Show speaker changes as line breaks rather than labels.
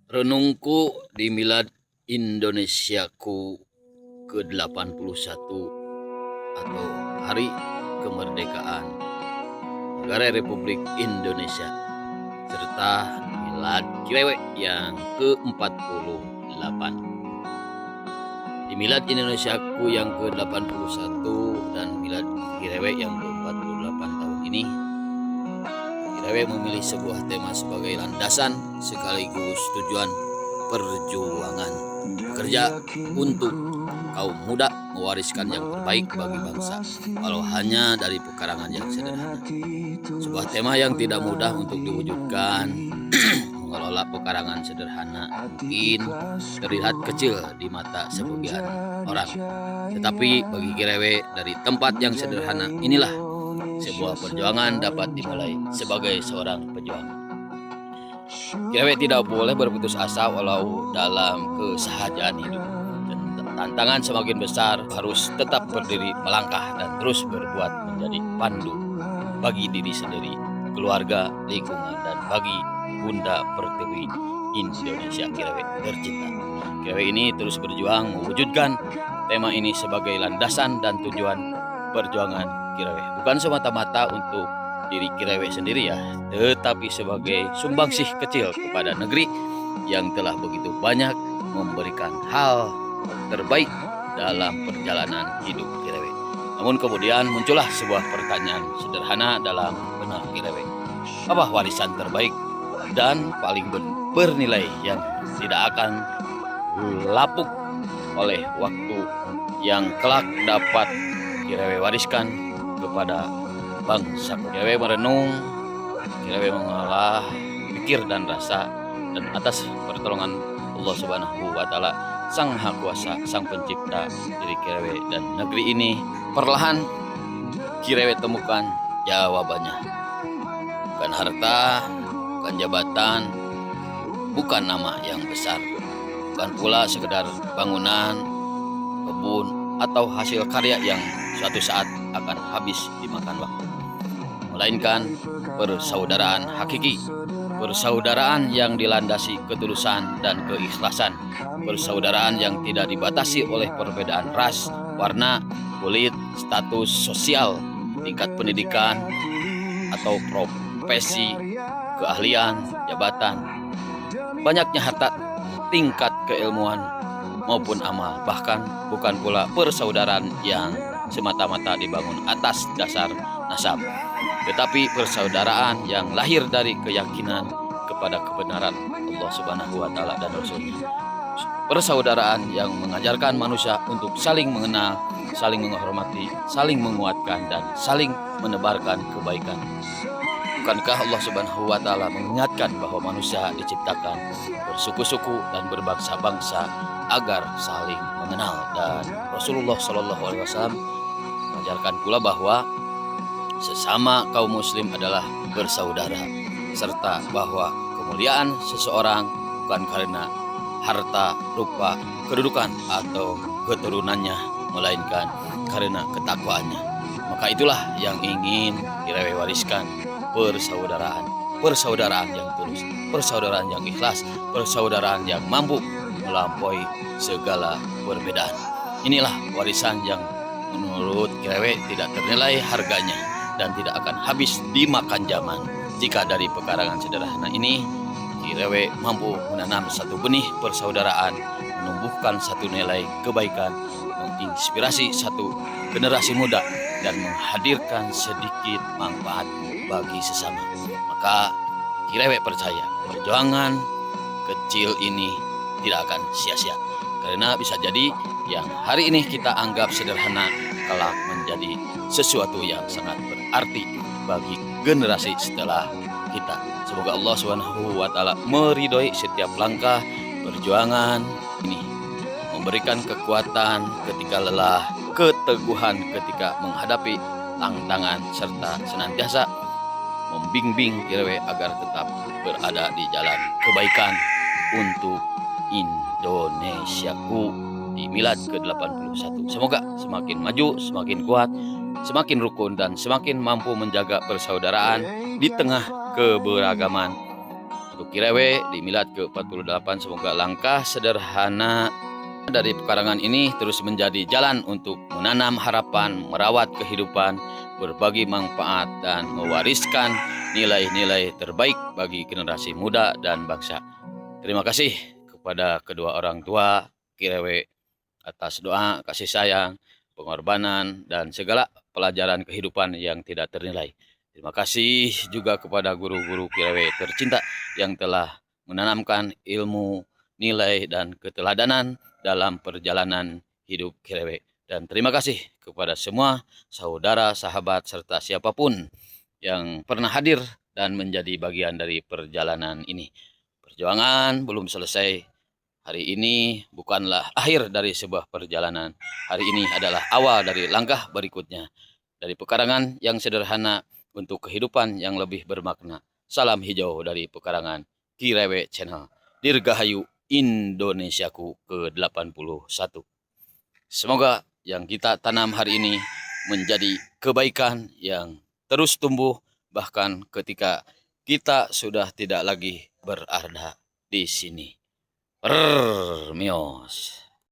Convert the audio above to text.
Renungku di milad Indonesiaku ke-81 atau Hari Kemerdekaan Negara Republik Indonesia serta milad Kirewek yang ke-48. Di milad Indonesiaku yang ke-81 dan milad Kirewek yang ke-48 tahun ini, Kirewek memilih sebuah tema sebagai landasan sekaligus tujuan perjuangan bekerja untuk kaum muda mewariskan yang terbaik bagi bangsa, walau hanya dari pekarangan yang sederhana. Sebuah tema yang tidak mudah untuk diwujudkan. Mengelola pekarangan sederhana mungkin terlihat kecil di mata sebagian orang, tetapi bagi Kirewek dari tempat yang sederhana inilah sebuah perjuangan dapat dimulai sebagai seorang pejuang. Kirewek tidak boleh berputus asa walau dalam kesehajaan hidup. Tantangan semakin besar, harus tetap berdiri melangkah dan terus berbuat menjadi pandu bagi diri sendiri, keluarga, lingkungan, dan bagi Bunda Pertiwi Indonesia Kirewek tercinta. Kirewek ini terus berjuang mewujudkan tema ini sebagai landasan dan tujuan perjuangan Kirewek. Bukan semata-mata untuk diri Kirewek sendiri ya, tetapi sebagai sumbangsih kecil kepada negeri yang telah begitu banyak memberikan hal terbaik dalam perjalanan hidup Kirewek. Namun kemudian muncullah sebuah pertanyaan sederhana dalam benak Kirewek. Apa warisan terbaik dan paling bernilai yang tidak akan lapuk oleh waktu yang kelak dapat Kirewek wariskan kepada bangsa? Kirewek merenung, Kirewek mengolah pikir dan rasa, dan atas pertolongan Allah Subhanahu wa Ta'ala, Sang Maha Kuasa, Sang Pencipta diri Kirewek dan negeri ini, perlahan Kirewek temukan jawabannya. Bukan harta, bukan jabatan, bukan nama yang besar, bukan pula sekedar bangunan, kebun, atau hasil karya yang suatu saat akan habis dimakan waktu, melainkan persaudaraan hakiki, persaudaraan yang dilandasi ketulusan dan keikhlasan, persaudaraan yang tidak dibatasi oleh perbedaan ras, warna, kulit, status sosial, tingkat pendidikan, atau profesi, keahlian, jabatan, banyaknya harta, tingkat keilmuan, maupun amal. Bahkan bukan pula persaudaraan yang semata-mata dibangun atas dasar nasab, tetapi persaudaraan yang lahir dari keyakinan kepada kebenaran Allah Subhanahu wa Ta'ala dan Rasul-Nya. Persaudaraan yang mengajarkan manusia untuk saling mengenal, saling menghormati, saling menguatkan, dan saling menebarkan kebaikan. Bukankah Allah Subhanahu wa Ta'ala mengingatkan bahwa manusia diciptakan bersuku-suku dan berbangsa-bangsa agar saling mengenal, dan Rasulullah SAW mengajarkan pula bahwa sesama kaum muslim adalah bersaudara, serta bahwa kemuliaan seseorang bukan karena harta, rupa, kedudukan, atau keturunannya, melainkan karena ketakwaannya. Maka itulah yang ingin Kirewek wariskan, persaudaraan, persaudaraan yang tulus, persaudaraan yang ikhlas, persaudaraan yang mampu melampaui segala perbedaan. Inilah warisan yang menurut Kirewek tidak ternilai harganya dan tidak akan habis dimakan zaman. Jika dari pekarangan sederhana ini Kirewek mampu menanam satu benih persaudaraan, menumbuhkan satu nilai kebaikan, menginspirasi satu generasi muda, dan menghadirkan sedikit manfaat bagi sesama, maka Kirewek percaya perjuangan kecil ini tidak akan sia-sia. Karena bisa jadi yang hari ini kita anggap sederhana kelak menjadi sesuatu yang sangat berarti bagi generasi setelah kita. Semoga Allah Subhanahu wa Ta'ala meridhoi setiap langkah perjuangan ini, memberikan kekuatan ketika lelah, keteguhan ketika menghadapi tantangan, serta senantiasa membimbing Kirewek agar tetap berada di jalan kebaikan untuk Indonesiaku di milad ke-81. Semoga semakin maju, semakin kuat, semakin rukun, dan semakin mampu menjaga persaudaraan di tengah keberagaman Untuk Kirewe di milad ke-48, semoga langkah sederhana dari pekarangan ini terus menjadi jalan untuk menanam harapan, merawat kehidupan, berbagi manfaat, dan mewariskan nilai-nilai terbaik bagi generasi muda dan bangsa. Terima kasih kepada kedua orang tua Kirewe atas doa, kasih sayang, pengorbanan, dan segala pelajaran kehidupan yang tidak ternilai. Terima kasih juga kepada guru-guru Kirewe tercinta yang telah menanamkan ilmu, nilai, dan keteladanan dalam perjalanan hidup Kirewe. Dan terima kasih kepada semua saudara, sahabat, serta siapapun yang pernah hadir dan menjadi bagian dari perjalanan ini. Perjuangan belum selesai. Hari ini bukanlah akhir dari sebuah perjalanan. Hari ini adalah awal dari langkah berikutnya. Dari pekarangan yang sederhana untuk kehidupan yang lebih bermakna. Salam hijau dari pekarangan Kirewe Channel. Dirgahayu Indonesiaku ke-81. Semoga yang kita tanam hari ini menjadi kebaikan yang terus tumbuh bahkan ketika kita sudah tidak lagi berada di sini. Mios.